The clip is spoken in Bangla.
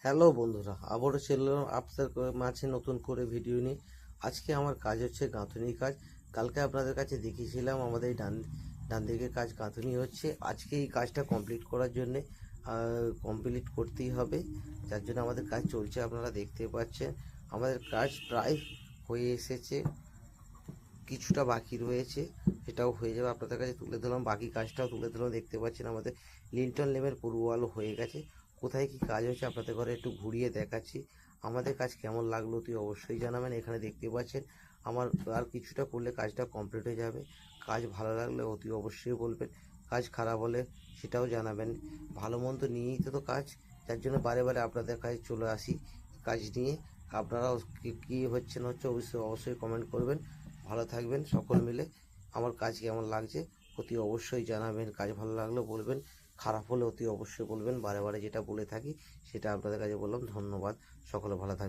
হ্যালো বন্ধুরা, আবারও চললাম আপনাদের মাঝে নতুন করে ভিডিও নিয়ে। আজকে আমার কাজ হচ্ছে গাঁথুনি কাজ। কালকে আপনাদের কাছে দেখিয়েছিলাম আমাদের এই ডান দিকের কাজ গাঁথুনি হচ্ছে। আজকে এই কাজটা কমপ্লিট করার জন্যে কমপ্লিট করতেই হবে, যার জন্য আমাদের কাজ চলছে। আপনারা দেখতে পাচ্ছেন আমাদের কাজ প্রায় হয়ে এসেছে, কিছুটা বাকি রয়েছে, সেটাও হয়ে যাবে। আপনাদের কাছে তুলে ধরলাম, বাকি কাজটাও তুলে ধরলাম। দেখতে পাচ্ছেন আমাদের লিন্টন লেমের পুরো ওয়াল হয়ে গেছে। কোথায় কি কাজ হয়েছে আপনাদের ঘরে একটু ঘুরিয়ে দেখাচ্ছি। আমাদের কাজ কেমন লাগলো তুই অবশ্যই জানাবেন। এখানে দেখতে পাচ্ছেন আমার আর কিছুটা করলে কাজটা কমপ্লিট হয়ে যাবে। কাজ ভালো লাগলে অতি অবশ্যই বলবেন, কাজ খারাপ হলে সেটাও জানাবেন। ভালো মন্দ নিয়েই তো কাজ, যার জন্য বারে বারে আপনাদের কাছে চলে আসি কাজ নিয়ে। আপনারাও কী হচ্ছে না হচ্ছে অবশ্যই অবশ্যই কমেন্ট করবেন। ভালো থাকবেন সকল মিলে। আমার কাজ কেমন লাগছে অতি অবশ্যই জানাবেন। কাজ ভালো লাগলেও বলবেন, খারাপ হলে অতি অবশ্যই বলবেন। বারে বারে যেটা বলে থাকি সেটা আপনাদের কাছে বললাম। ধন্যবাদ, সকলে ভালো থাকবেন।